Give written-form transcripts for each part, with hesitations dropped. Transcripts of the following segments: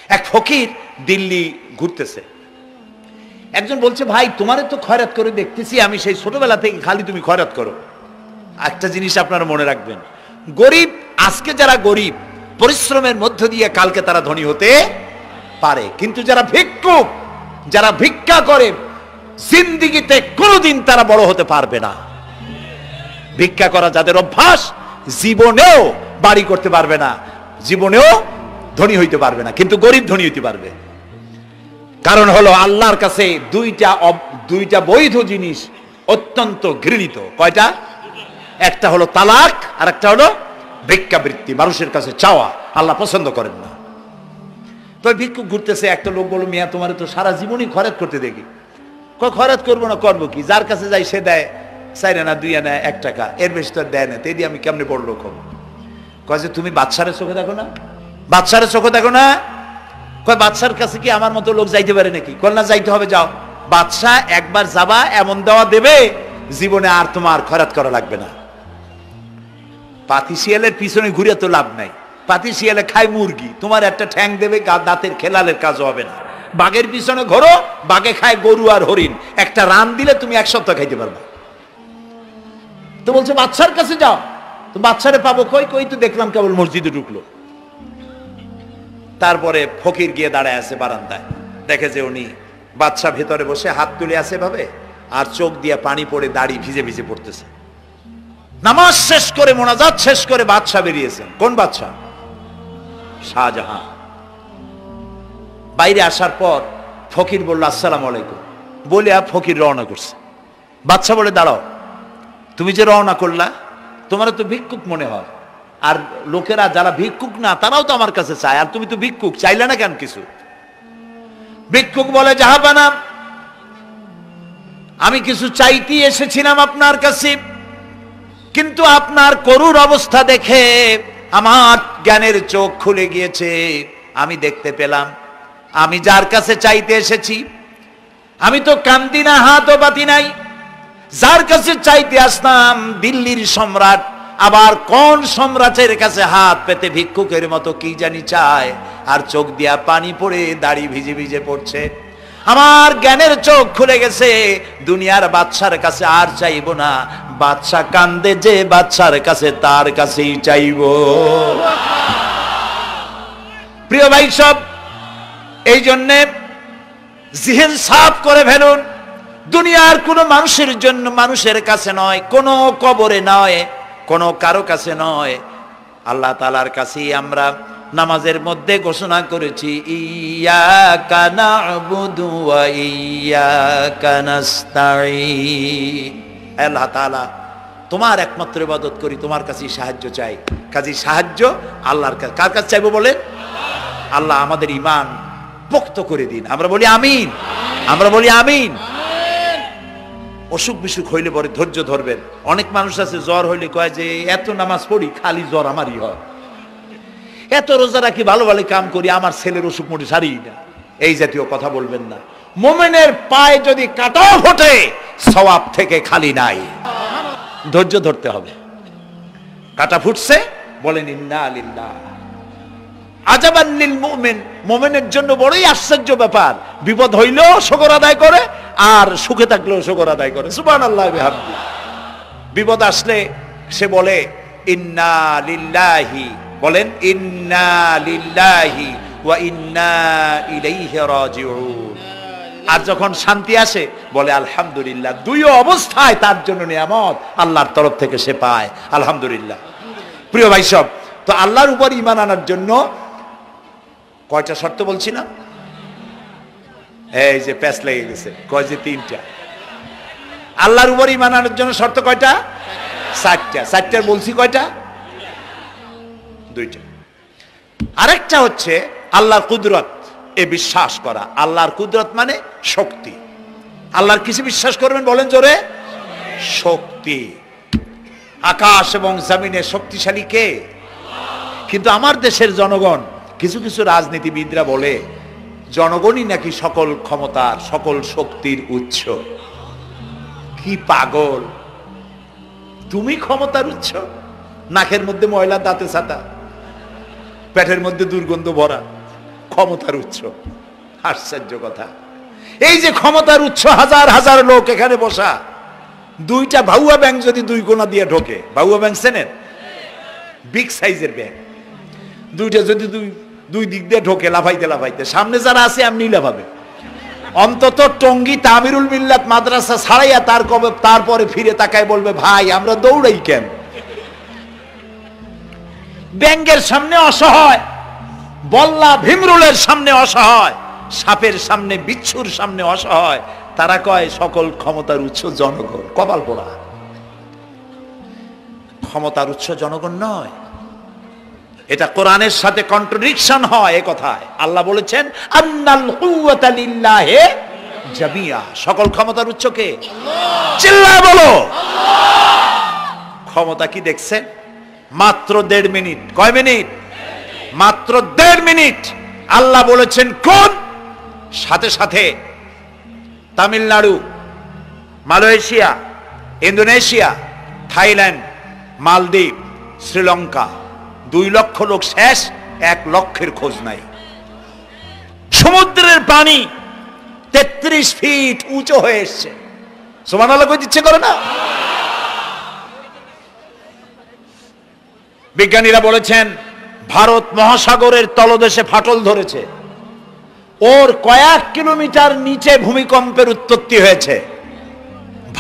এক ফকির দিল্লি ঘুরতেছে, একজন বলছে, ভাই তোমারে তো খয়রাত করে দেখতেছি আমি সেই ছোটবেলা থেকে, খালি তুমি খয়রাত করো। একটা জিনিস আপনারা মনে রাখবেন, গরিব, আজকে যারা গরিব পরিশ্রমের মধ্য দিয়ে কালকে তারা ধনী হতে পারে, কিন্তু যারা ভিক্ষুক, যারা ভিক্ষা করে, জিন্দেগিতে কোনোদিন তারা বড় হতে পারবে না। ভিক্ষা করা যাদের অভ্যাস, জীবনেও বাড়ি করতে পারবে না, জীবনেও ধনী হইতে পারবে না, কিন্তু গরিব ধনী হইতে পারবে। কারণ হলো আল্লাহর কাছে দুইটা বৈধ জিনিস অত্যন্ত ঘৃণিত। কয়টা? একটা হলো তালাক, আর একটা হলো ভিক্ষাবৃত্তি, মানুষের কাছে চাওয়া। আল্লাহ পছন্দ করেন না। তো ভিক্ষুক ঘুরতেছে, একটা লোক বলল, মিয়া তোমার তো সারা জীবনই খরচ করতে দেখি। খরচ করবো না, করবো কি? যার কাছে যাই সে দেয় 4 আনা 2 আনা 1 টাকা, এর বেশি তো দেয় না, তেই দিয়ে আমি কেমনে বড় লোক হবো? কয় যে তুমি বাদশারে চোখে দেখো না, বাদশারে চোখে দেখো না। কয় বাদশার কাছে কি আমার মতো লোক যাইতে পারে নাকি? কল না, যাইতে হবে, যাও। বাদশা একবার যাবা, এমন দেওয়া দেবে জীবনে আর তোমার খরচ করা লাগবে না। পাতি শিয়ালের পিছনে ঘুরে তো লাভ নাই, পাতি শিয়ালে খায় মুরগি, তোমার একটা ঠ্যাং দেবে, দাঁতের খেলালের কাজও হবে না। বাঘের পিছনে ঘোরো, বাঘে খায় গরু আর হরিণ, একটা রান দিলে তুমি 1 সপ্তাহ খাইতে পারবা। তো বলছে বাদশার কাছে যাও। তো বাদশারে পাবো কই? কই তো দেখলাম কেবল মসজিদে ঢুকলো। তারপরে ফকির গিয়ে দাঁড়ায় আছে বারান্দায়, দেখে যে উনি বাদশা ভেতরে বসে হাত তুলে আছে ভাবে, আর চোখ দিয়ে পানি পড়ে দাড়ি ভিজে ভিজে পড়তেছে। নামাজ শেষ করে, মোনাজাত শেষ করে বাদশা বেরিয়েছেন। কোন বাদশা? শাহজাহান। বাইরে আসার পর ফকির বলল, আসসালামু আলাইকুম বলে ফকির রওনা করছে। বাদশা বলে, দাঁড়াও, তুমি যে রওনা করলা, তোমার তো ভিক্ষুক মনে হয়, আর লোকেরা যারা ভিক্ষুক না তারাও তো আমার কাছে চায়, আর তুমি তো ভিক্ষুক, চাইলে না কেন কিছু? ভিক্ষুক বলে, জাহাপানা, আমি কিছু চাইতে এসেছিলাম আপনার কাছে, কিন্তু আপনার করুণ অবস্থা দেখে আমার জ্ঞানের চোখ খুলে গিয়েছে। আমি দেখতে পেলাম আমি যার কাছে চাইতে এসেছি, আমি তো কান্দি না, হাতও পাতি নাই। যার কাছে চাইতে আসলাম দিল্লির সম্রাট, আবার কোন সম্রাটের কাছে হাত পেতে ভিক্ষুকের মতো কি জানি চায়, আর চোখ দিয়া পানি পড়ে দাড়ি ভিজে ভিজে পড়ছে। আমার জ্ঞানের চোখ খুলে গেছে, দুনিয়ার বাদশার কাছে আর চাইব না। বাদশা কান্দে যে বাদশার কাছে, তার কাছেই চাইব। প্রিয় ভাই সব, এই জন্যে জিহ্ন সাফ করে ফেলুন। দুনিয়ার কোনো মানুষের জন্য, মানুষের কাছে নয়, কোনো কবরে নয়, কোনো কারো কাছে নয়, আল্লাহ তাআলার কাছেই আমরা নামাজের মধ্যে ঘোষণা করেছি, ইয়্যাকা না'বুদু ওয়া ইয়্যাকা নাস্তাঈন। আল্লাহ তাআলা, তোমার একমাত্র ইবাদত করি, তোমার কাছেই সাহায্য চাই। কাজেই সাহায্য আল্লাহর কাছে। কার কাছে চাইবো বলেন? আল্লাহ আমাদের ঈমান পোক্ত করে দিন। আমরা বলি আমিন, আমরা বলি আমিন। অসুখ বিসুখ হইলে পরে ধৈর্য ধরবেন। অনেক মানুষ আছে জ্বর হইলে কয় যে এত নামাজ পড়ি, খালি জ্বর আমারই হয়, এত রোজা রাখি, ভালো ভালো কাম করি, আমার ছেলের অসুখ মোটে সারি না। এই জাতীয় কথা বলবেন না। মুমিনের পায়ে যদি কাঁটাও ফোটে, সওয়াব থেকে খালি নাই। ধৈর্য ধরতে হবে। কাঁটা ফুটছে, বলেন ইন্না লিল্লাহ। আজাবান লিল মুমিন, মুমিনের জন্য বড়ই আশ্চর্য ব্যাপার, বিপদ হইলেও শুকর আদায় করে, আর সুখে থাকলেও শুকর আদায় করে। সুবহানাল্লাহ বিহামদি। বিপদ আসলে সে বলে ইন্না লিল্লাহি, বলেন ইন্না লিল্লাহি ওয়া ইন্না ইলাইহি রাজিউন। আর যখন শান্তি আসে বলে আলহামদুলিল্লাহ। দুই অবস্থায় তার জন্য নিয়ামত আল্লাহর তরফ থেকে সে পায়, আলহামদুলিল্লাহ। প্রিয় ভাই সব, তো আল্লাহর উপর ঈমান আনার জন্য কয়টা শর্ত বলছি না? এই যে প্যাচ লেগে গেছে, কয় যে 3টা। আল্লাহর উপর ঈমান আনার জন্য শর্ত কয়টা? 4টা। 4টার বলছি কয়টা? 2টা। আরেকটা হচ্ছে আল্লাহর কুদরত, এ বিশ্বাস করা। আল্লাহর কুদরত মানে শক্তি। আল্লাহর কিছু বিশ্বাস করবেন, বলেন জোরে? শক্তি। আকাশ এবং জমিনে শক্তিশালী কে? কিন্তু আমার দেশের জনগণ, কিছু কিছু রাজনীতিবিদরা বলে জনগণই নাকি সকল ক্ষমতার, সকল শক্তির উৎস। কি পাগল! তুমি ক্ষমতার উৎস? নাকের মধ্যে ময়লা, দাঁতে ছাতা, পেটের মধ্যে দুর্গন্ধ ভরা, ক্ষমতার উৎস। আশ্চর্য কথা, এই যে ক্ষমতার উৎস, হাজার হাজার লোক এখানে বসা, দুইটা ভাউয়া ব্যাংক যদি দুই কোণা দিয়ে ঢোকে, ভাউয়া ব্যাংক চেনেন? বিগ সাইজের ব্যাংক, দুইটা যদি দুই দিক দিয়ে ঢোকে লাফাইতে লাফাইতে, সামনে যারা আছে এমনি লাফাবে। অন্তত টঙ্গী তামিরুল মিল্লাত মাদ্রাসা ছাড়াইয়া তারপরে ফিরে তাকায় বলবে, ভাই আমরা দৌড়াই কেন? ব্যাংকের সামনে অসহায়, বল্লা ভীমরুলের সামনে অসহায়, সাপের সামনে বিচ্ছুর সামনে অসহায়, তারা কয় সকল ক্ষমতার উৎস জনগণ। কপাল পোড়া, ক্ষমতার উৎস জনগণ নয়। এটা কোরআনের সাথে কন্ট্রাডিকশন হয় এ কথায়। আল্লাহ বলেছেন আন্নাল কুওয়াতা লিল্লাহি জামিয়া, সকল ক্ষমতার উৎস কে? চিল্লায় বলো ক্ষমতা কি দেখছেন? মাত্র 1.5 মিনিট। কয় মিনিট? মাত্র 1.5 মিনিট। আল্লাহ বলেছেন কোন? সাথে সাথে তামিলনাড়ু, মালয়েশিয়া, ইন্দোনেশিয়া, থাইল্যান্ড, মালদ্বীপ, শ্রীলঙ্কা, 2 লক্ষ লোক শেষ, 1 লক্ষের খোঁজ নাই। সমুদ্রের পানি 33 ফিট উঁচু হয়ে এসছে। সুবহানাল্লাহ কই ইচ্ছে করে না? বিজ্ঞানীরা বলেছেন ভারত মহাসাগরের তলদেশে ফাটল ধরেছে, ওর কয়েক কিলোমিটার নিচে ভূমিকম্পের উৎপত্তি হয়েছে।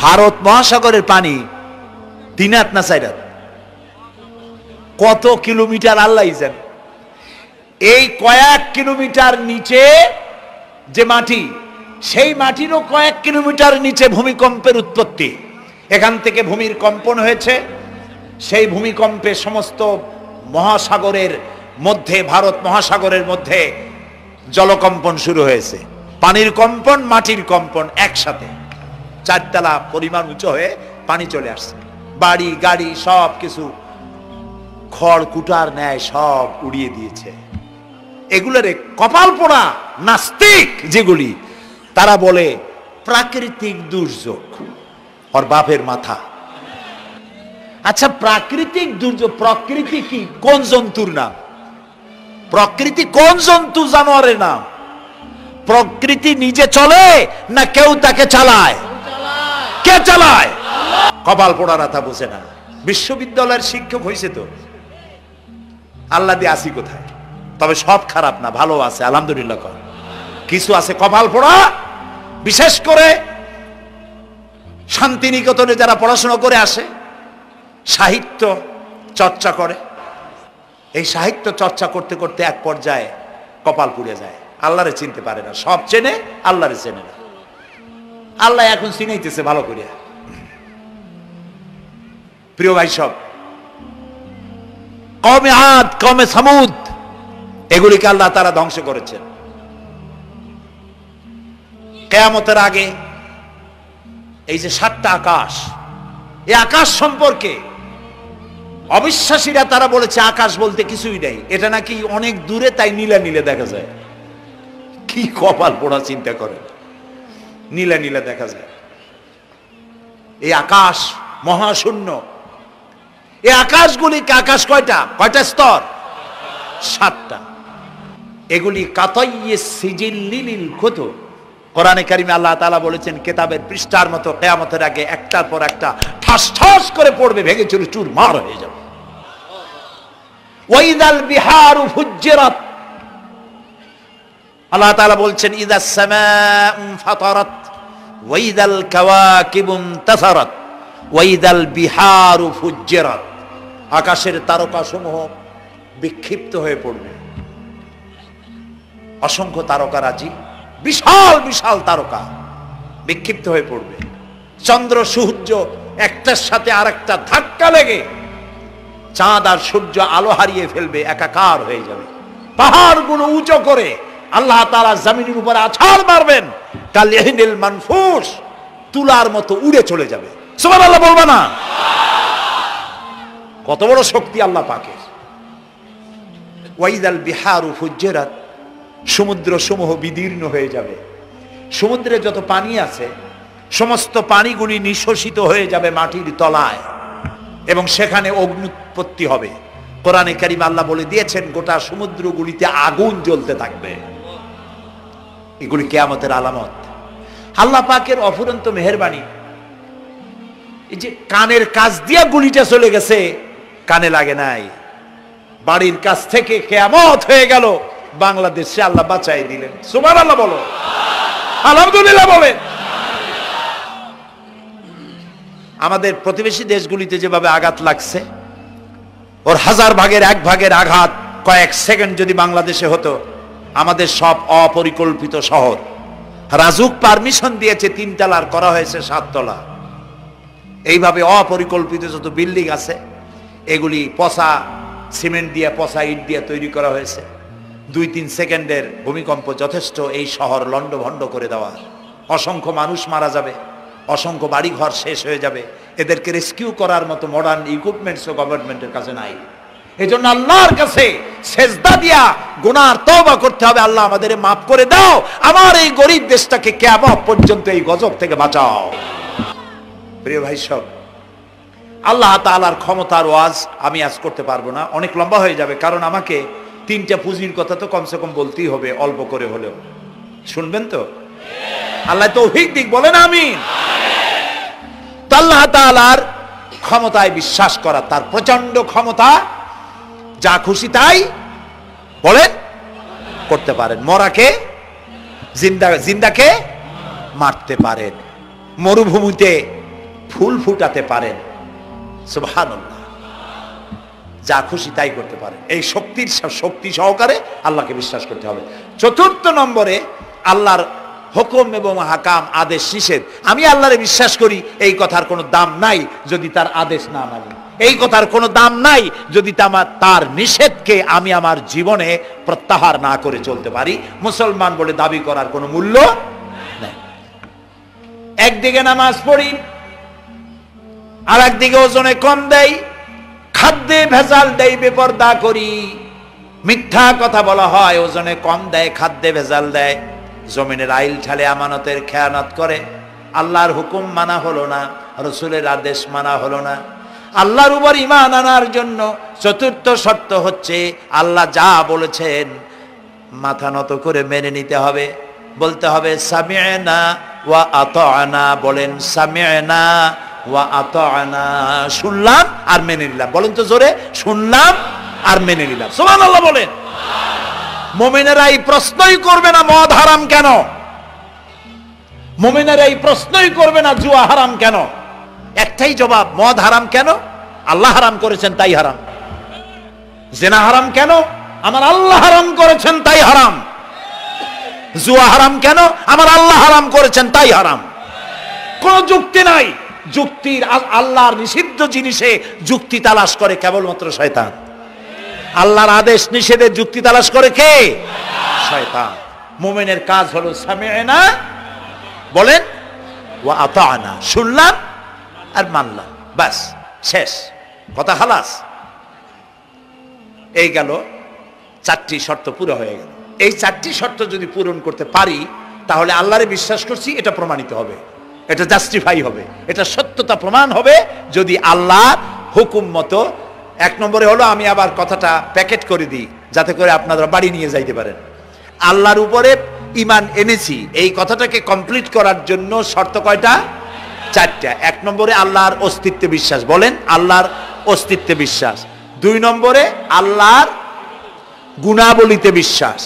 ভারত মহাসাগরের পানি 3 হাত না 4 হাত, কত কিলোমিটার আল্লাহই জানে। এই কয়েক কিলোমিটার নিচে যে মাটি, সেই মাটিরও কয়েক কিলোমিটার নিচে ভূমিকম্পের উৎপত্তি। এখান থেকে ভূমির কম্পন হয়েছে, সেই ভূমিকম্পে সমস্ত মহাসাগরের মধ্যে, ভারত মহাসাগরের মধ্যে জলকম্পন শুরু হয়েছে। পানির কম্পন, মাটির কম্পন একসাথে 4 তলা পরিমাণ উঁচু হয়ে পানি চলে আসছে। বাড়ি গাড়ি সব কিছু খড় কুটার ন্যায় সব উড়িয়ে দিয়েছে। এগুলোরে কপাল পোড়া নাস্তিক যেগুলি, তারা বলে প্রাকৃতিক দুর্যোগ। ওর বাপের মাথা। আচ্ছা, প্রাকৃতিক দুর্যোগ, প্রকৃতি কি? কোন জন্তুর নাম? প্রকৃতি কোন জন্তু জানোয়ারের নাম? প্রকৃতি নিজে চলে না কেউ তাকে চালায়? কে চালায়? কপাল পোড়ারা তা বোঝে না। বিশ্ববিদ্যালয়ের শিক্ষক হয়েছে তো, আল্লাহ দিয়ে আসি কোথায়? তবে সব খারাপ না, ভালো আছে আলহামদুলিল্লাহ। কিছু আছে কপাল পোড়া, বিশেষ করে শান্তিনিকেতনে যারা পড়াশোনা করে আসে, সাহিত্য চর্চা করে, এই সাহিত্য চর্চা করতে করতে এক পর্যায়ে কপাল পুড়ে যায়, আল্লাহরে চিনতে পারে না। সব চেনে, আল্লাহরে চেনে না। আল্লাহ এখন চিনাইতেছে ভালো করিয়া। প্রিয় ভাই সব, কওমে আদ, কওমে সামুদ, এগুলিকে আল্লাহ তারা ধ্বংস করেছেন। কিয়ামতের আগে এই যে 7টা আকাশ, এই আকাশ সম্পর্কে অবিশ্বাসীরা তারা বলেছে আকাশ বলতে কিছুই নেই, এটা নাকি অনেক দূরে, তাই নীলা নীলে দেখা যায়। কি কপাল পোড়া চিন্তা করেন, নীলা নীলা দেখা যায়। এই আকাশ মহাশূন্য। এই আকাশগুলিকে, আকাশ কয়টা? কয়টা স্তর? 7টা। এগুলি কাতাইয়ে সিজিল্লিল কুতুব। কোরআনে কারিমে আল্লাহ তাআলা বলেছেন কিতাবের পৃষ্ঠার মতো কিয়ামতের আগে একটার পর একটা ঠাস ঠাস করে পড়বে, ভেঙে চুরমার হয়ে যাবে। ওয়াইদাল বিহারু ফুজ্জিরাত, আল্লাহ তাআলা বলছেন ইদাস সামাউ ফাতারাত ওয়াইদাল কাওয়াকিবু ইনতাসারাত ওয়াইদাল বিহারু ফুজ্জিরাত। আকাশের তারকাসমূহ বিক্ষিপ্ত হয়ে পড়বে। অসংখ্য তারকারাজি, বিশাল বিশাল তারকা বিক্ষিপ্ত হয়ে পড়বে। চন্দ্র সূর্য একটার সাথে আরেকটা ধাক্কা লেগে চাঁদ আর সূর্য আলো হারিয়ে ফেলবে, একাকার হয়ে যাবে। পাহাড়গুলো উঁচু করে আল্লাহ তাআলা জমিনের উপরে আছাড় মারবেন, কালিহিনিল মানফুস, তুলার মতো উড়ে চলে যাবে। সুবহানাল্লাহ বলবা না? কত বড় শক্তি আল্লাহ পাকের। ওয়াইদাল বিহারু ফুজ্জিরাত, সমুদ্র সমূহ বিদীর্ণ হয়ে যাবে। সমুদ্রে যত পানি আছে সমস্ত পানিগুলি নিঃশোষিত হয়ে যাবে মাটির তলায়, এবং সেখানে অগ্নুৎপত্তি হবে। কোরআনে কারিমে আল্লাহ বলে দিয়েছেন গোটা সমুদ্রগুলিতে আগুন জ্বলতে থাকবে। এগুলি কিয়ামতের আলামত। আল্লাহ পাকের অফুরন্ত মেহেরবানি। এই যে কানের কাছ দিয়া গুলিটা চলে গেছে, কানে লাগে নাই, বাড়ির কাছ থেকে কিয়ামত হয়ে গেল, বাংলাদেশে আল্লাহ বাঁচাই দিলেন। সুবহানাল্লাহ বলো, আলহামদুলিল্লাহ বলেন। আমাদের প্রতিবেশী দেশগুলিতে যেভাবে আঘাত লাগছে, ওর 1000 ভাগের 1 ভাগের আঘাত কয়েক সেকেন্ড যদি বাংলাদেশে হতো, আমাদের সব অপরিকল্পিত শহর, রাজুক পারমিশন দিয়েছে 3 তলার, করা হয়েছে 7 তলা। এইভাবে অপরিকল্পিত যত বিল্ডিং আছে এগুলি পচা সিমেন্ট দিয়ে, পচা ইট দিয়ে তৈরি করা হয়েছে। 2-3 সেকেন্ডের ভূমিকম্প যথেষ্ট এই শহর লন্ডভন্ড করে দেওয়ার। অসংখ্য মানুষ মারা যাবে, অসংখ্য বাড়িঘর শেষ হয়ে যাবে। এদেরকে রেস্কিউ করার মতো মডার্ন ইকুইপমেন্টসও গভর্নমেন্টের কাছে নাই। এই জন্য আল্লাহর কাছে সেজদা দিয়া গুনার তওবা করতে হবে, আল্লাহ আমাদের মাফ করে দাও, আমার এই গরিব দেশটাকে কিয়ামত পর্যন্ত এই গজব থেকে বাঁচাও। প্রিয় ভাই সব, আল্লাহ তাআলার ক্ষমতার ওয়াজ আমি আজ করতে পারবো না, অনেক লম্বা হয়ে যাবে, কারণ আমাকে 3টা পুঁজির কথা তো কমসে কম বলতেই হবে, অল্প করে হলেও। শুনবেন তো? আল্লাহ তৌফিক দিক, বলেন আমিন। তো আল্লাহ তাআলার ক্ষমতায় বিশ্বাস করা, তার প্রচন্ড ক্ষমতা, যা খুশি তাই বলেন করতে পারেন। মরাকে জিন্দাকে মারতে পারেন, মরুভূমিতে ফুল ফুটাতে পারেন। সুবহানাল্লাহ, যা খুশি তাই করতে পারেন। এই শক্তি সহকারে আল্লাহকে বিশ্বাস করতে হবে। 4র্থ নম্বরে আল্লাহর হুকুম এবং হাকাম, আদেশ নিষেধ। আমি আল্লাহরে বিশ্বাস করি, এই কথার কোনো দাম নাই যদি তার আদেশ না মানি, এই কথার কোনো দাম নাই যদি তার নিষেধকে আমি আমার জীবনে প্রত্যাহার না করে চলতে পারি। মুসলমান বলে দাবি করার কোনো মূল্য নেই। একদিকে নামাজ পড়ি, আর একদিকে ওজনে কম দেয়, খাদ্যে ভেজাল দেয়, বেপরদা করি, মিথ্যা কথা বলা হয়, ওজনে কম দেয়, খাদ্যে ভেজাল দেয়, জমিনের আইল ঠালে আমানতের খেয়ানত করে, আল্লাহর হুকুম মানা হলো না, রসুলের আদেশ মানা হলো না। আল্লাহর উপর ঈমান আনার জন্য 4র্থ শর্ত হচ্ছে আল্লাহ যা বলেছেন মাথা নত করে মেনে নিতে হবে, বলতে হবে সামি'না ওয়া আতা'না। বলেন সামি'না ওয়া আতা'না, শুনলাম আর মেনে নিলাম। বলেন তো জোরে, শুনলাম আর মেনে নিলাম। সুবহানাল্লাহ বলেন। মুমিনেরা এই প্রশ্নই করবে না মদ হারাম কেন, মুমিনেরা এই প্রশ্নই করবে না জুয়া হারাম কেন। একটাই জবাব, মদ হারাম কেন? আল্লাহ হারাম করেছেন তাই হারাম। জিনা হারাম কেন? আমার আল্লাহ হারাম করেছেন তাই হারাম। জুয়া হারাম কেন? আমার আল্লাহ হারাম করেছেন তাই হারাম। কোন যুক্তি নাই। যুক্তির, আল্লাহর নিষিদ্ধ জিনিসে যুক্তি তালাশ করে কেবলমাত্র শয়তান। আল্লাহর আদেশ নিষেধের যুক্তি তালাশ করে কে? শয়তান। মুমিনের কাজ হলো সামি'না, বলেন, ওয়া আতা'না, শুনলাম আর মানলাম, বাস, শেষ কথা, খালাস। এই গেল 4টি শর্ত পুরো হয়ে গেল। এই 4টি শর্ত যদি পূরণ করতে পারি তাহলে আল্লাহরে বিশ্বাস করছি এটা প্রমাণিত হবে, এটা জাস্টিফাই হবে, এটা সত্যতা প্রমাণ হবে যদি আল্লাহর হুকুম মতো। 1 নম্বরে হলো, আমি আবার কথাটা প্যাকেট করে দিই যাতে করে আপনারা বাড়ি নিয়ে যাইতে পারেন। আল্লাহর উপরে ঈমান এনেছি, এই কথাটাকে কমপ্লিট করার জন্য শর্ত কয়টা? 4টা। 1 নম্বরে আল্লাহর অস্তিত্বে বিশ্বাস, বলেন আল্লাহর অস্তিত্বে বিশ্বাস। 2 নম্বরে আল্লাহর গুণাবলীতে বিশ্বাস।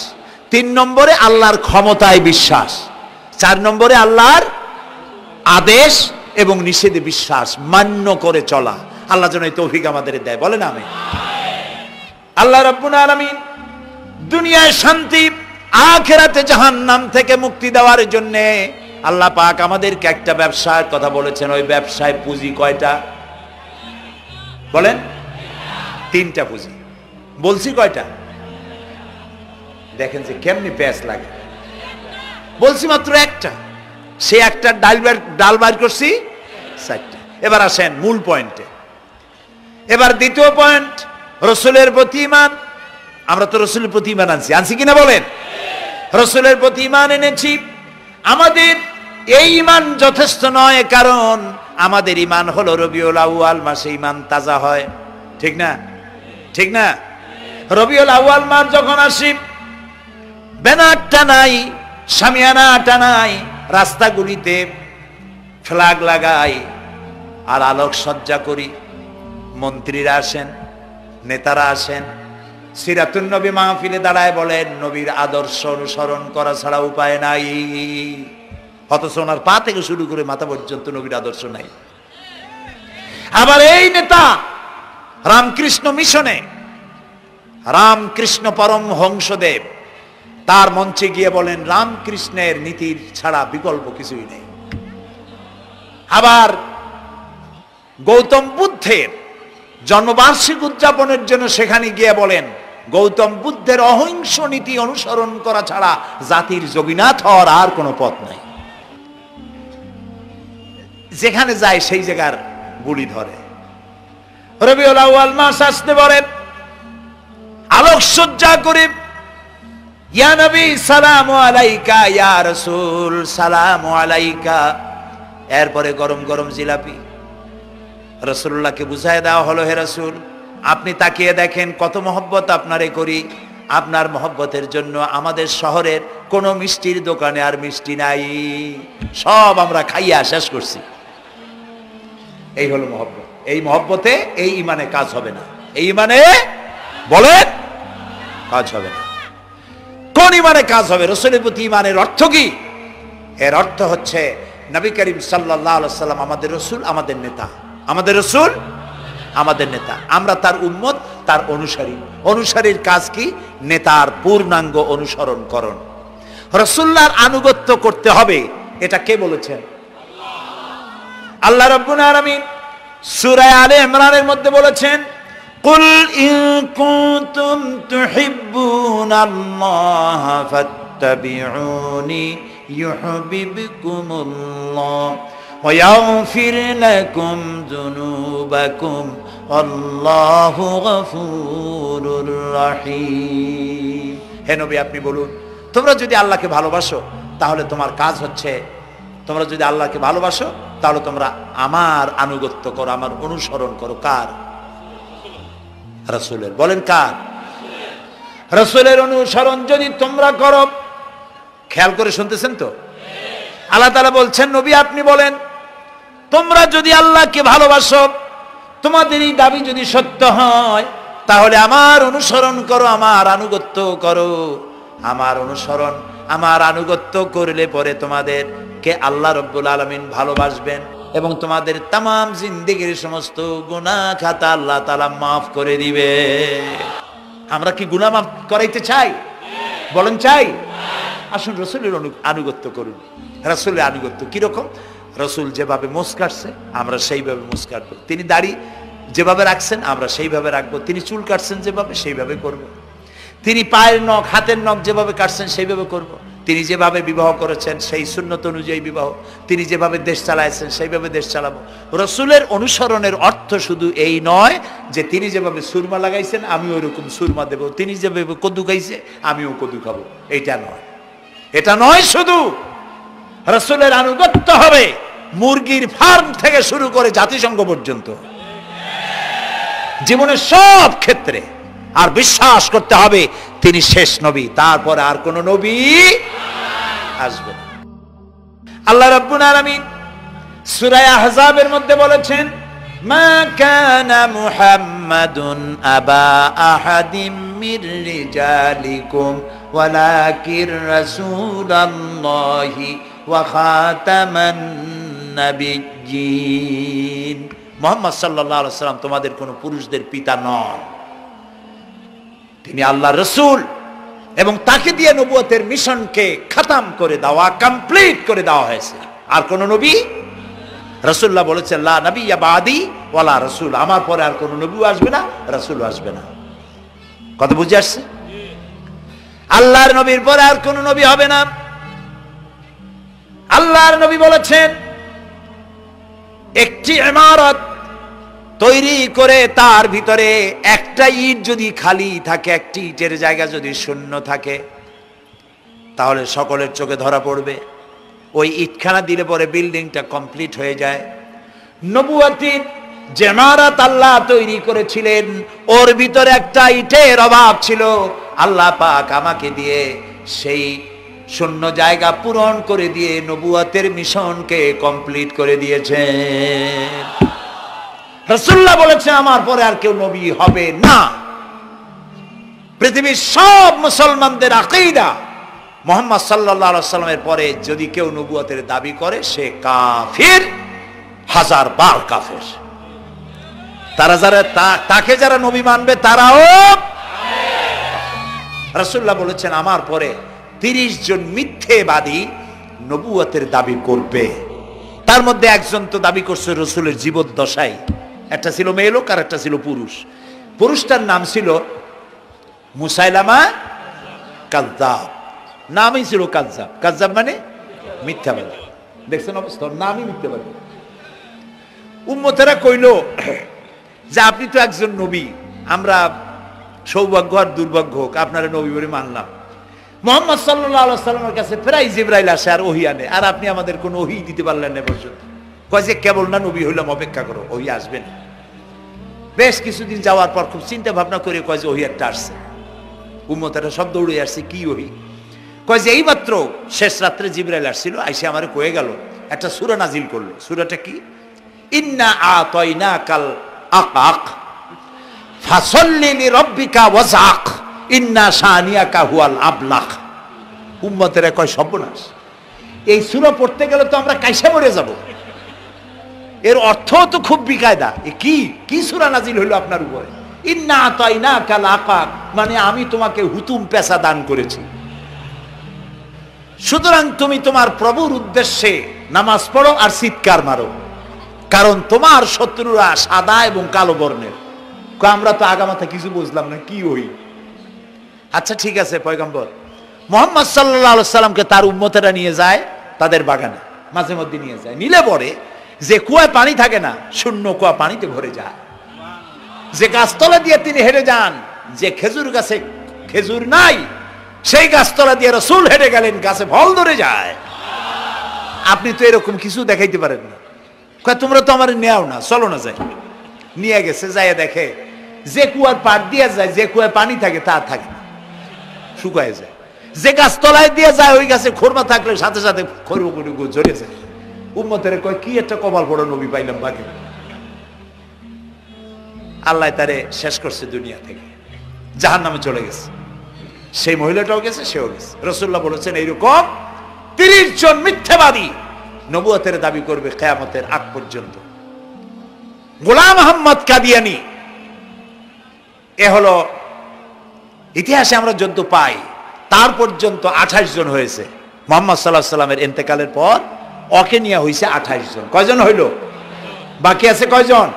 3 নম্বরে আল্লাহর ক্ষমতায় বিশ্বাস। 4 নম্বরে আল্লাহর আদেশ এবং নিষেধে বিশ্বাস, মান্য করে চলা। আল্লাহ যেন এই তৌফিক আমাদের দেয়, বলেন আমিন। আল্লাহ রাব্বুল আলামিন দুনিয়ায় শান্তি, আখিরাতে জাহান্নাম থেকে মুক্তি দেওয়ার জন্য আল্লাহ পাক আমাদেরকে একটা ব্যবসার কথা বলেছেন। ওই ব্যবসায় পুঁজি কয়টা? বলেন। 3টা পুঁজি। বলছি কয়টা? দেখেন যে কেমনি প্যাঁচ লাগে। বলছি মাত্র একটা, সে একটা ডাল বাইর করছি 4টা। এবার আসেন মূল পয়েন্টে। এবার দ্বিতীয় পয়েন্ট, রসুলের প্রতি ঈমান। আমরা তো রসুলের প্রতি ঈমান আনছি কিনা বলেন? রসুলের প্রতি ঈমান এনেছি। আমাদের এই ঈমান যথেষ্ট নয়, কারণ আমাদের ঈমান হলো রবিউল আউয়াল মাসে ঈমান তাজা হয়, ঠিক না? ঠিক না? রবিউল আউয়াল মাস যখন আসি, ব্যানারটা নাই, শামিয়ানা টানাই, রাস্তাগুলিতে ফ্ল্যাগ লাগাই, আর আলোক সজ্জা করি। মন্ত্রীরা আসেন, নেতারা আসেন, সিরাতুন নবী মাহফিলে দাঁড়ায় বলেন নবীর আদর্শ অনুসরণ করা ছাড়া উপায় নাই। অথচ ওনার পা থেকে শুরু করে মাথা পর্যন্ত নবীর আদর্শ নাই। আবার এই নেতা রামকৃষ্ণ মিশনে, রামকৃষ্ণ পরমহংসদেব তার মঞ্চে গিয়ে বলেন রামকৃষ্ণের নীতির ছাড়া বিকল্প কিছুই নেই। আবার গৌতম বুদ্ধের জন্মবার্ষিক উদযাপনের জন্য সেখানে গিয়ে বলেন গৌতম বুদ্ধের অহিংস নীতি অনুসরণ করা ছাড়া জাতির যোগীনাথ হওয়ার আর কোনো পথ নাই। যেখানে যায় সেই জায়গার বুলি ধরে। রবিউল আউয়াল মাস আসতে পারে, আলোকসজ্জা করে ইয়া নবী সালামু আলাইকা, ইয়া রাসূল সালামু আলাইকা। এরপরে গরম গরম জিলাপি রাসূলুল্লাহকে বুঝায় দেওয়া হলো, হে রাসূল আপনি তাকিয়ে দেখেন কত মহব্বত আপনারে করি, আপনার মহব্বতের জন্য আমাদের শহরের কোনো মিষ্টির দোকানে আর মিষ্টি নাই, সব আমরা খাইয়া শেষ করছি। এই হলো মহব্বত। এই মহব্বতে এই ইমানে কাজ হবে না। এই ইমানে বলেন কাজ হবে না। কোন ইমানে কাজ হবে? রাসূলের প্রতি ইমানের অর্থ কি? এর অর্থ হচ্ছে নবী করিম সাল্লাল্লাহু আলাইহি ওয়াসাল্লাম আমাদের রাসূল, আমাদের নেতা। আমাদের রাসূল আমাদের নেতা, আমরা তার উম্মত, তার অনুসারী। অনুসারীর কাজ কি? নেতার পূর্ণাঙ্গ অনুসরণ করণ। রাসূলুল্লাহর আনুগত্য করতে হবে, এটা কে বলেছেন? আল্লাহ রাব্বুল আলামিন সূরা আলে ইমরানের মধ্যে বলেছেন কুল ইন কুনতুম তুহিব্বুনাল্লাহা ফাত্তাবিউনি ইউহিব্বুকুমুল্লাহ ওয়া ইয়াগফির লাকুম যুনুবাকুম আল্লাহু গফুরুর রহিম। হে নবী আপনি বলুন, তোমরা যদি আল্লাহকে ভালোবাসো তাহলে তোমার কাজ হচ্ছে, তোমরা যদি আল্লাহকে ভালোবাসো তাহলে তোমরা আমার আনুগত্য করো, আমার অনুসরণ করো। কার? রাসূলের। বলেন কার? রাসূলের অনুসরণ যদি তোমরা করো, খেয়াল করে শুনতেছেন তো? আল্লাহ তাআলা বলছেন নবী আপনি বলেন তোমরা যদি আল্লাহকে ভালোবাসো, তোমাদের এই দাবি যদি সত্য হয় তাহলে আমার অনুসরণ করো, আমার আনুগত্য করো। আমার অনুসরণ, আমার আনুগত্য করলে পরে তোমাদেরকে আল্লাহ রাব্বুল আলামিন ভালোবাসবেন এবং তোমাদের তামাম জিন্দেগীর সমস্ত গুনাহ খাতা আল্লাহ তাআলা মাফ করে দিবে। আমরা কি গুনাহ মাফ করাইতে চাই? বলেন চাই? আসুন রাসূলের আনুগত্য করুন। রাসূলের আনুগত্য কিরকম? রাসূল যেভাবে মোস কাটছে আমরা সেইভাবে মোস কাটবো। তিনি দাড়ি যেভাবে রাখছেন আমরা সেইভাবে রাখবো। তিনি চুল কাটছেন যেভাবে সেইভাবে করব। তিনি পায়ের নখ, হাতের নখ যেভাবে কাটছেন সেইভাবে করব। তিনি যেভাবে বিবাহ করেছেন সেই সুন্নত অনুযায়ী বিবাহ, তিনি যেভাবে দেশ চালাইছেন সেইভাবে দেশ চালাবো। রাসূলের অনুসরণের অর্থ শুধু এই নয় যে তিনি যেভাবে সুরমা লাগাইছেন আমি ওইরকম সুরমা দেব, তিনি যেভাবে কদু খাইছে আমিও কদু খাবো, এটা নয়। এটা নয়, শুধু রাসূলের আনুগত্য হবে মুরগির ফার্ম থেকে শুরু করে জাতিসংঘ পর্যন্ত, জীবনের সব ক্ষেত্রে। আর বিশ্বাস করতে হবে তিনি শেষ নবী, তারপরে আর কোন নবী আসবে না। আল্লাহ রাব্বুল আলামিন সূরা আহজাবের মধ্যে বলেছেন মা কানা মুহাম্মাদুন আবা আহাদিম মির রিজালিকুম ওয়ালাকির রাসূলুল্লাহি ওয়া খাতামান নাবিয়্যিন। মুহাম্মদ সাল্লাল্লাহু আলাইহি ওয়াসাল্লাম তোমাদের কোন পুরুষদের পিতা নন, তিনি আল্লাহর রাসূল এবং তাকে দিয়ে নবুয়তের মিশনকে খতম করে দেওয়া, কমপ্লিট করে দেওয়া হয়েছে। আর কোন নবী? রাসূলুল্লাহ বলেছেন লা নাবিয়্যা বাদি ওয়ালা রাসূল, আমার পরে আর কোন নবী আসবে না, রাসূল আসবে না। কথা বুঝে আসছে? আল্লাহর নবীর পরে আর কোন নবী হবে না। আল্লাহর নবী বলেছেন একটি ইমারত তৈরি করে তার ভিতরে একটা ইট যদি খালি থাকে, একটি ইটের জায়গা যদি শূন্য থাকে, তাহলে সকলের চোখে ধরা পড়বে। ওই ইটখানা দিলে পরে বিল্ডিংটা কমপ্লিট হয়ে যায়। নবুয়তির যে ইমারত আল্লাহ তৈরি করেছিলেন ওর ভিতরে একটা ইটের অভাব ছিল। আল্লাহ পাক আমাকে দিয়ে সেই শূন্য জায়গা পূরণ করে দিয়ে নবুয়তের মিশনকে কমপ্লিট করে দিয়েছেন। রাসূলুল্লাহ বলেছেন আমার পরে আর কেউ নবী হবে না। পৃথিবীর সব মুসলমানদের আকীদা মুহাম্মদ সাল্লাল্লাহু আলাইহি ওয়াসাল্লামের পরে যদি কেউ নবুয়তের দাবি করে সে কাফির, হাজার বার কাফের। তারা যারা তাকে যারা নবী মানবে তারাও। রাসূলুল্লাহ বলেছেন আমার পরে 30 জন মিথ্যেবাদী নবুয়তের দাবি করবে। তার মধ্যে একজন তো দাবি করছে রাসূলের জীবদ্দশায়, একটা ছিল মেয়ে লোক আর একটা ছিল পুরুষ। পুরুষটার নাম ছিল মুসাইলামা কাযযাব, নামই ছিল কাযযাব। কাযযাব মানে মিথ্যাবাদী। দেখছেন অবস্থা, নামই মিথ্যাবাদী। উম্মতেরা কইল যে আপনি তো একজন নবী, আমরা সৌভাগ্য আর দুর্ভাগ্য হোক আপনারা নবী বলে মানলাম। মুহাম্মদ সাল্লাল্লাহু আলাইহি ওয়াসাল্লামের কাছে প্রায় জিবরাইল আসে আর ওহী আনে, আর আপনি আমাদের কোনো ওহী দিতে পারলেন না পর্যন্ত। কয় যে কেবল না নবী হইলাম, অপেক্ষা করো, ওহী আসবে না। বেশ কিছুদিন যাওয়ার পর খুব চিন্তা ভাবনা করে কয় যে ওহী একটা আসছে। উম্মতেরা সব দৌড়ে আসছে, কি ওহী? কয় যে এইমাত্র শেষ রাত্রে জিবরাইল আসছিল, আইসে আমারে কয়ে গেল একটা সূরা নাজিল করলো। সূরাটা কি? ইন্না আতাইনাকাল আকাক ফাসাল্লি লিরাব্বিকা ওয়াজআক ইন্না শানিয়াকা হুয়াল আবলাক। উম্মতেরা কয় সর্বনাশ, এই সূরা পড়তে গেলে তো আমরা কাইসা মরে যাব। এর অর্থ তো খুব বিকায়দা। কি কি সূরা নাজিল হলো আপনার উপরে? ইন্না আতাইনাকাল আকাক মানে আমি তোমাকে হুতুম পেশা দান করেছি, সুতরাং তুমি তোমার প্রভুর উদ্দেশ্যে নামাজ পড়ো আর চিৎকার মারো, কারণ তোমার শত্রুরা সাদা এবং কালো বর্ণের। আমরা তো আগামাথা কিছু বুঝলাম না, কি ওই? আচ্ছা ঠিক আছে, পয়গম্বর মুহাম্মদ সাল্লাল্লাহু আলাইহি সাল্লামকে তার উম্মতেরা নিয়ে যায় তাদের বাগানে, মাঝে মধ্যে নিয়ে যায়। নিলে পরে যে কুয়ায় পানি থাকে না, শূন্য কুয়া পানিতে ভরে যায়। যে গাছতলা দিয়ে তিনি হেঁটে যান, যে খেজুর গাছে খেজুর নাই সেই গাছতলা দিয়ে রাসূল হেঁটে গেলেন, গাছে ফল ধরে যায়। আপনি তো এরকম কিছু দেখাইতে পারেন না। কয় তোমরা তো আমার নেও না, চলো না যাই। নিয়ে গেছে, যাইয়া দেখে যে কুয়ার পাড় দিয়ে যায়, যে কুয়ায় পানি থাকে তা থাকে না, শুকায় যায়। যে গাছতলায় দিয়ে যায় ওই গাছে খোরমা থাকলে সাথে সাথে খড়গুলো ঝরে যায়। উম্মতের কয় কি একটা কপাল পড়া নবী পাইলাম বাকি। আল্লাহ তারে শেষ করছে দুনিয়া থেকে, জাহান্নামে চলে গেছে। সেই মহিলাটাও গেছে, সেও গেছে। রাসূলুল্লাহ বলেছেন এইরকম 30 জন মিথ্যাবাদী নবুয়তের দাবি করবে কিয়ামতের আগ পর্যন্ত। গোলাম আহমদ কাদিয়ানী, এ হলো ইতিহাসে আমরা যদ্য পাই তার পর্যন্ত 28 জন হয়েছে। মুহাম্মদ সাল্লাল্লাহু আলাইহি সাল্লামের ইন্তেকালের পর ওকে নিয়ে হয়েছে 28 জন। কয়জন হইল? বাকি আছে কয়জন?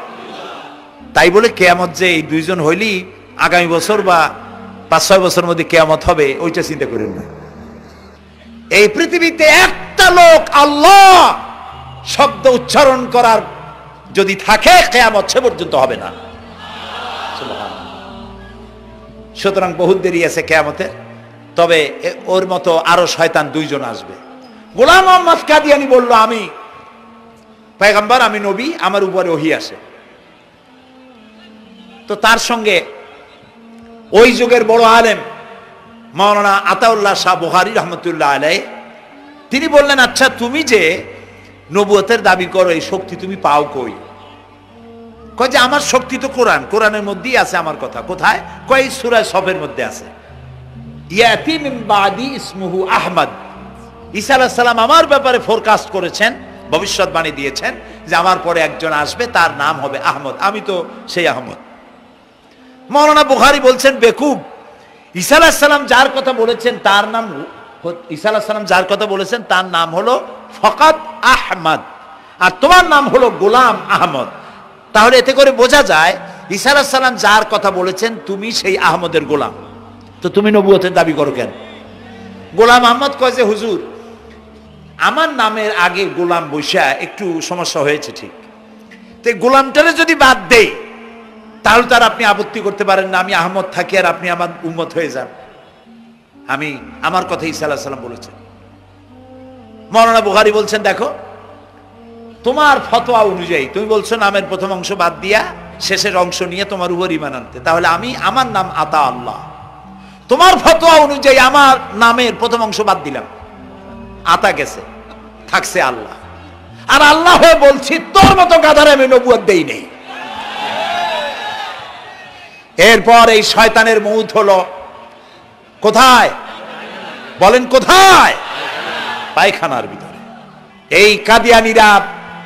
তাই বলে কিয়ামত যে এই 2 জন হইলি আগামী বছর বা 5-6 বছরের মধ্যে কিয়ামত হবে ওইটা চিন্তা করেন না। এই পৃথিবীতে একটা লোক আল্লাহ শব্দ উচ্চারণ করার যদি থাকে কিয়ামত সে পর্যন্ত হবে না। সুতরাং বহুত দেরি আছে কিয়ামতে। তবে ওর মতো আরো শয়তান 2 জন আসবে। গোলাম আহমদ কাদিয়ানী বলল আমি পয়গম্বর, আমি নবী, আমার উপরে ওহী আসে। তো তার সঙ্গে ওই যুগের বড় আলেম মাওলানা আতাউল্লাহ শাহ বুখারী রহমতুল্লাহ আলাইহি তিনি বললেন, আচ্ছা তুমি যে নবুয়তের দাবি করো এই শক্তি তুমি পাও কই? কয় যে আমার শক্তি তো কোরআন, কোরআনের মধ্যেই আছে আমার কথা। কোথায়? কয় সূরা সফের মধ্যে আছে। ইয়াতি মিন বাদি ইসমুহু আহমদ। ঈসা আলাইহিস সালাম আমার ব্যাপারে ফোরকাস্ট করেছেন, ভবিষ্যৎবাণী দিয়েছেন যে আমার পরে একজন আসবে, তার নাম হবে আহমদ। আমি তো সেই আহমদ। মাওলানা বুখারী বলছেন বেকুব, ঈসা আলাইহিস সালাম যার কথা বলেছেন তার নাম, ঈসা আলাইহিস সালাম যার কথা বলেছেন তার নাম হলো ফকাত আহমদ, আর তোমার নাম হলো গোলাম আহমদ। তাহলে এতে করে বোঝা যায় ঈসা আলাইহিস সালাম যার কথা বলেছেন তুমি সেই আহমদের গোলাম, তো তুমি নবুয়তের দাবি করো কেন? গোলাম আহমদ কয় যে হুজুর আমার নামের আগে গোলাম বৈশা একটু সমস্যা হয়েছে, ঠিক, তো গোলামটারে যদি বাদ দেই তাহলে তার আপনি আপত্তি করতে পারেন না, আমি আহমদ থাকি আর আপনি আমার উম্মত হয়ে যান। আমি আমার কথা ঈসা আলাইহিস সালাম বলেছেন। মাওলানা বুখারী বলছেন দেখো তোমার ফতোয়া অনুযায়ী তুমি বলছো নামের প্রথম অংশ বাদ দিয়া শেষের অংশ নিয়ে তোমার উপর ঈমান আনতে, তাহলে আমি আমার নাম আতা আল্লাহ, তোমার ফতোয়া অনুযায়ী আমার নামের প্রথম অংশ বাদ দিলাম, আতা গেছে, থাকছে আল্লাহ। আর আল্লাহ বলছি তোর মতো গাধারে আমি নবুয়ত দেই নেই। এরপর এই শয়তানের মৌত হলো কোথায় বলেন? কোথায়? পায়খানার ভিতরে। এই কাদিয়ানীরা,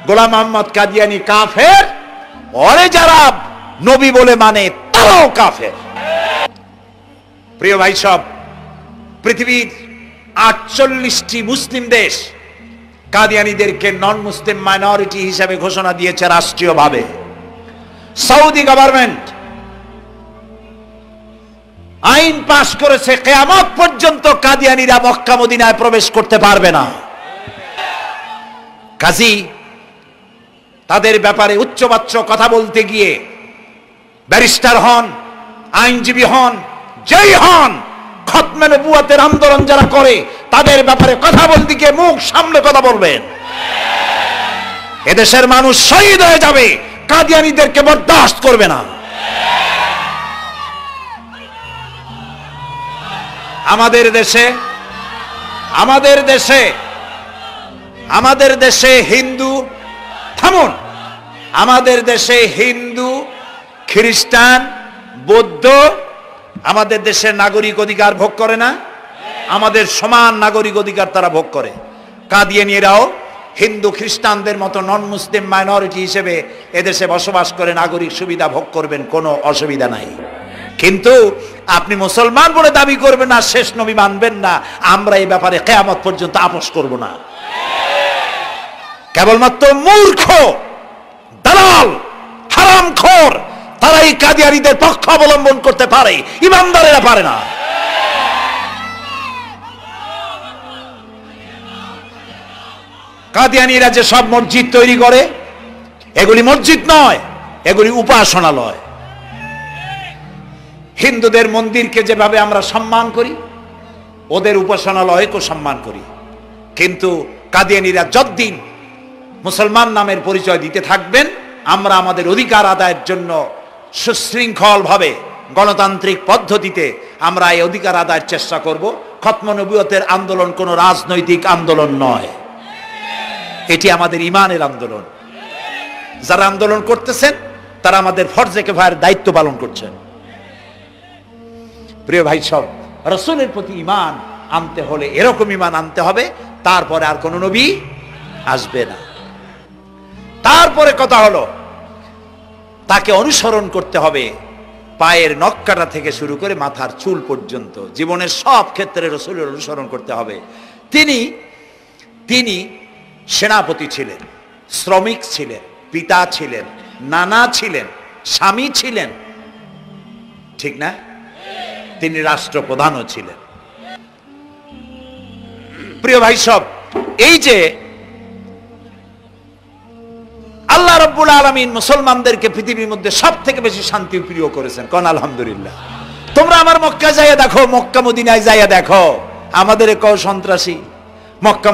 গোলাম আহমদ কাদিয়ানী কাফের, ওরে যারা নবী বলে মানে তারাও কাফের। প্রিয় ভাই সব, পৃথিবীর 48টি মুসলিম দেশ কাদিয়ানীদেরকে নন মুসলিম মাইনরিটি হিসেবে ঘোষণা দিয়েছে রাষ্ট্রীয়ভাবে। সৌদি গভর্নমেন্ট আইন পাশ করেছে, কিয়ামত পর্যন্ত কাদিয়ানীরা মক্কা মদিনায় প্রবেশ করতে পারবে না। কাজী তাদের ব্যাপারে উচ্চবাচ্য কথা বলতে গিয়ে ব্যারিস্টার হন, আইনজীবী হন, যেই হন, খতমে নবুয়তের আন্দোলন যারা করে তাদের ব্যাপারে কথা বলতে গিয়ে মুখ সামনে কথা বলবেন। এদেশের মানুষ শহীদ হয়ে যাবে, কাদিয়ানীদেরকে বরদাস্ত করবে না। আমাদের দেশে হিন্দু, থামুন, আমাদের দেশে হিন্দু, খ্রিস্টান, বৌদ্ধ আমাদের দেশের নাগরিক অধিকার ভোগ করে না? আমাদের সমান নাগরিক অধিকার তারা ভোগ করে। কাদিয়ানীরাও হিন্দু খ্রিস্টানদের মতো নন মুসলিম মাইনরিটি হিসেবে এদেশে বসবাস করে নাগরিক সুবিধা ভোগ করবেন, কোনো অসুবিধা নাই। কিন্তু আপনি মুসলমান বলে দাবি করবেন না, শেষ নবী মানবেন না, আমরা এই ব্যাপারে কিয়ামত পর্যন্ত আপোষ করব না। কেবলমাত্র মূর্খ, দালাল, হারামখোর তারাই কাদিয়ানীদের পক্ষ অবলম্বন করতে পারে, ইমানদারেরা পারে না। কাদিয়ানীরা যে সব মসজিদ তৈরি করে, এগুলি মসজিদ নয়, এগুলি উপাসনালয়। হিন্দুদের মন্দিরকে যেভাবে আমরা সম্মান করি, ওদের উপাসনালয়কেও সম্মান করি। কিন্তু কাদিয়ানীরা যতদিন মুসলমান নামের পরিচয় দিতে থাকবেন, আমরা আমাদের অধিকার আদায়ের জন্য সুশৃঙ্খল ভাবে গণতান্ত্রিক পদ্ধতিতে আমরা এই অধিকার আদায়ের চেষ্টা করব। খতমে নবুয়তের আন্দোলন কোনো রাজনৈতিক আন্দোলন নয়, এটি আমাদের ইমানের আন্দোলন। যারা আন্দোলন করতেছেন তারা আমাদের ফরজে কিফায়ার দায়িত্ব পালন করছেন। প্রিয় ভাই সব, রাসূলের প্রতি ঈমান আনতে হলে এরকম ঈমান আনতে হবে, তারপরে আর কোন নবী আসবে না। তারপরে কথা হলো তাকে অনুসরণ করতে হবে পায়ের নখকাটা থেকে শুরু করে মাথার চুল পর্যন্ত, জীবনের সব ক্ষেত্রে রাসূলের অনুসরণ করতে হবে। তিনি সেনাপতি ছিলেন, শ্রমিক ছিলেন, পিতা ছিলেন, নানা ছিলেন, স্বামী ছিলেন, ঠিক না? তিনি রাষ্ট্রপ্রধানও ছিলেন। প্রিয় ভাই সব, এই যে আল্লাহ রাব্বুল আলামিন মুসলমানদেরকে পৃথিবীর মধ্যে সবথেকে বেশি শান্তি প্রিয় করেছেন, কোন আলহামদুলিল্লাহ। তোমরা আমার মক্কা যাইয়া দেখো, মক্কা মদিনায় যাইয়া দেখো, আমাদের কও সন্ত্রাসী, মক্কা